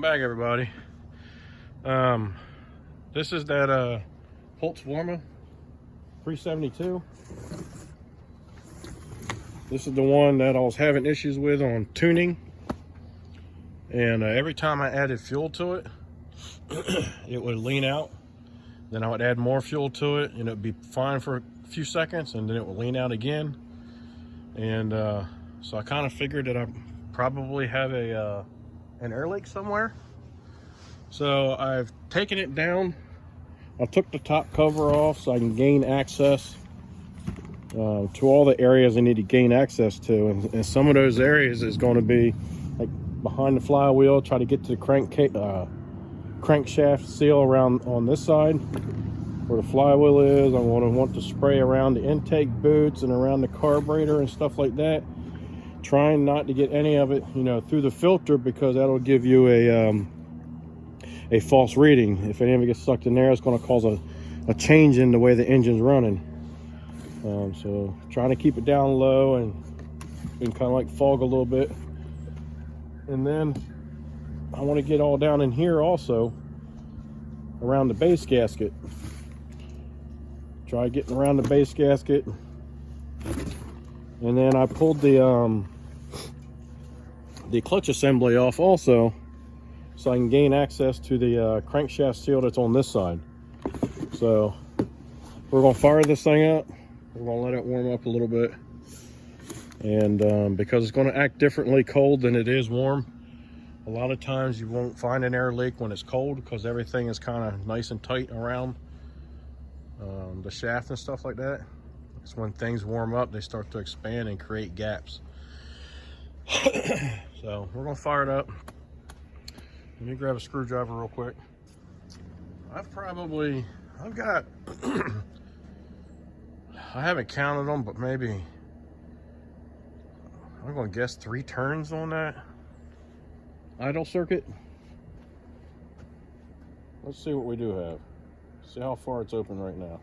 back, everybody. This is that Pulse Warmer 372. This is the one that I was having issues with on tuning, and every time I added fuel to it, it would lean out. Then I would add more fuel to it, and it would be fine for a few seconds, and then it would lean out again. And so I kind of figured that I probably have an air leak somewhere. So I've taken it down. I took the top cover off so I can gain access to all the areas I need to gain access to, and some of those areas is going to be like behind the flywheel. Try to get to the crankshaft seal around on this side where the flywheel is. I'm going to want to spray around the intake boots and around the carburetor and stuff like that, trying not to get any of it, you know, through the filter, because that'll give you a false reading. If any of it gets sucked in there, it's going to cause a change in the way the engine's running. So trying to keep it down low and kind of like fog a little bit. And then I want to get all down in here also around the base gasket. Try getting around the base gasket. And then I pulled the clutch assembly off also, so I can gain access to the crankshaft seal that's on this side. So we're going to fire this thing up. We're going to let it warm up a little bit. And because it's going to act differently cold than it is warm, a lot of times you won't find an air leak when it's cold, because everything is kind of nice and tight around the shaft and stuff like that. It's when things warm up, they start to expand and create gaps. So we're going to fire it up. Let me grab a screwdriver real quick. I've got, I haven't counted them, but maybe, I'm going to guess 3 turns on that idle circuit. Let's see what we do have. See how far it's open right now.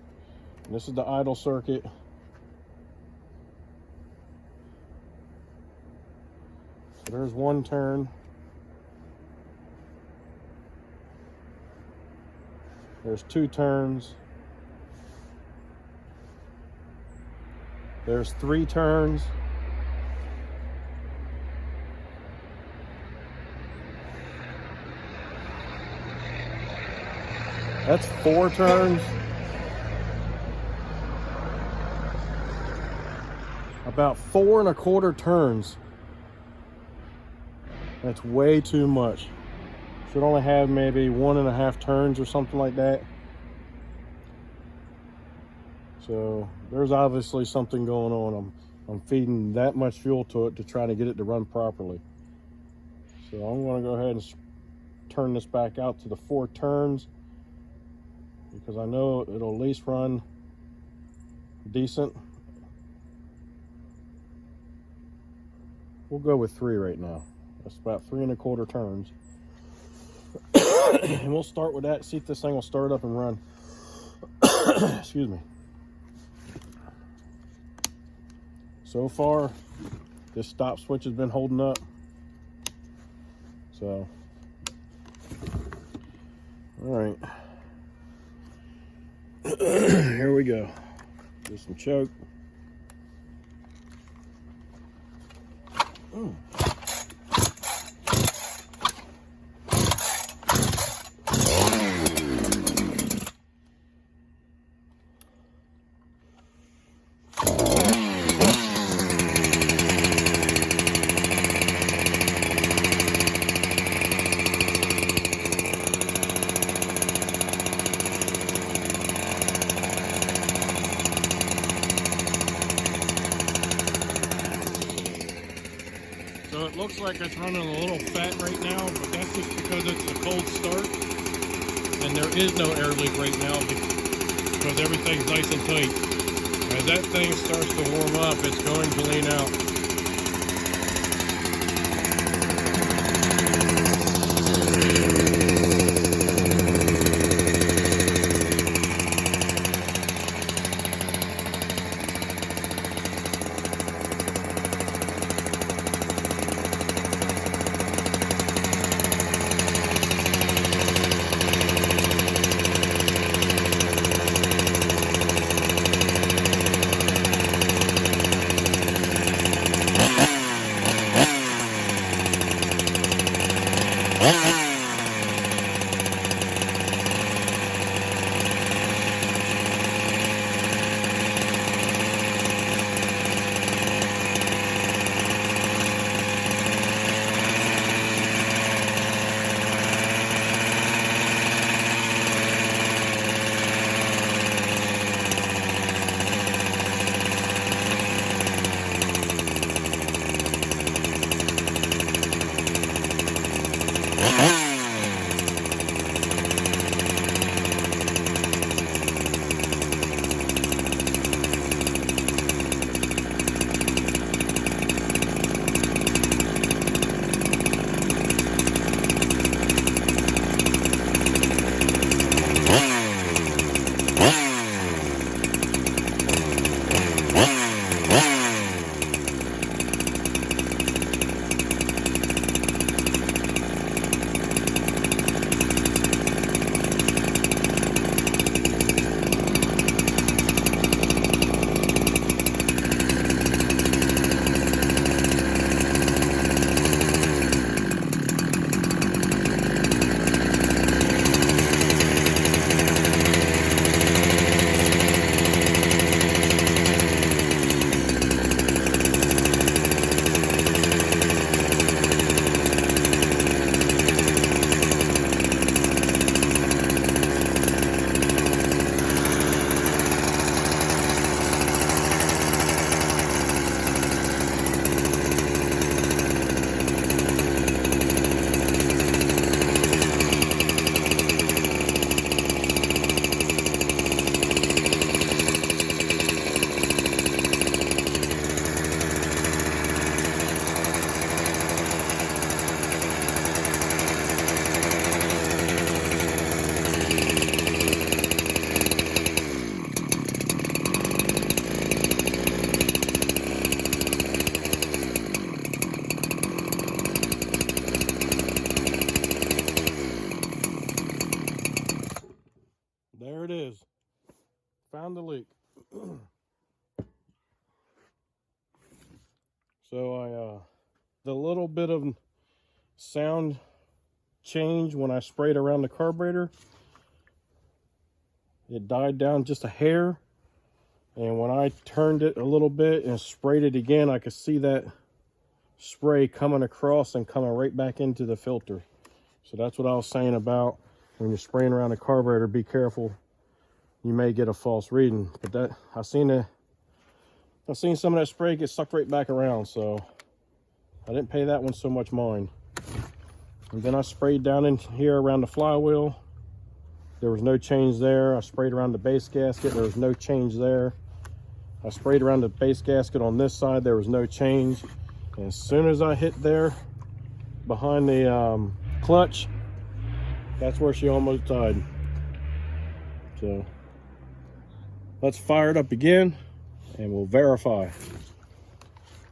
And this is the idle circuit. So there's 1 turn. There's 2 turns. There's 3 turns. That's 4 turns. About 4 1/4 turns. That's way too much. Should only have maybe 1 1/2 turns or something like that. So there's obviously something going on. I'm feeding that much fuel to it to try to get it to run properly. So I'm going to go ahead and turn this back out to the 4 turns, because I know it'll at least run decent. We'll go with 3 right now. That's about 3 1/4 turns. And we'll start with that, see if this thing will start up and run. Excuse me. So far, this stop switch has been holding up. So, all right. Here we go. Do some choke. Ooh. So it looks like it's running a little fat right now, but that's just because it's a cold start. And there is no air leak right now because everything's nice and tight. As that thing starts to warm up, it's going to lean out. So the little bit of sound change when I sprayed around the carburetor, it died down just a hair. And when I turned it a little bit and sprayed it again, I could see that spray coming across and coming right back into the filter. So that's what I was saying about when you're spraying around the carburetor, be careful. You may get a false reading. But that I've seen some of that spray get sucked right back around, so I didn't pay that one so much mind. And then I sprayed down in here around the flywheel. There was no change there. I sprayed around the base gasket. There was no change there. I sprayed around the base gasket on this side. There was no change. And as soon as I hit there behind the clutch, that's where she almost died. So let's fire it up again and we'll verify.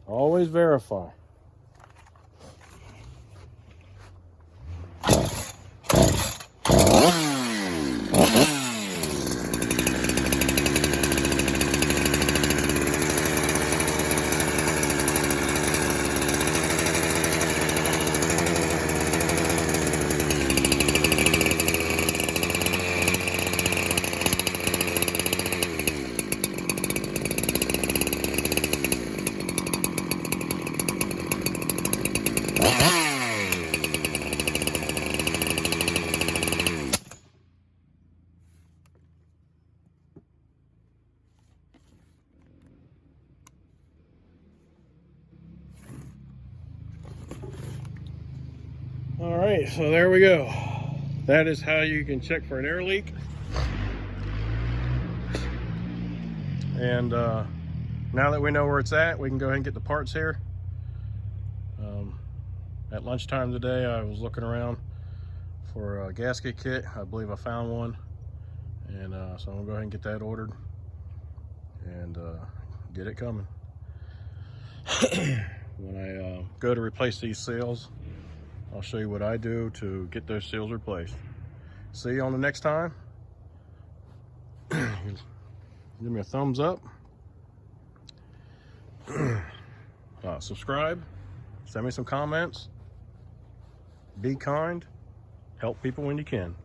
Always verify. All right, so there we go. That is how you can check for an air leak. And now that we know where it's at, we can go ahead and get the parts here. At lunchtime today, I was looking around for a gasket kit. I believe I found one. And so I'm gonna go ahead and get that ordered and get it coming. When I go to replace these seals, I'll show you what I do to get those seals replaced. See you on the next time. Give me a thumbs up. Subscribe. Send me some comments. Be kind. Help people when you can.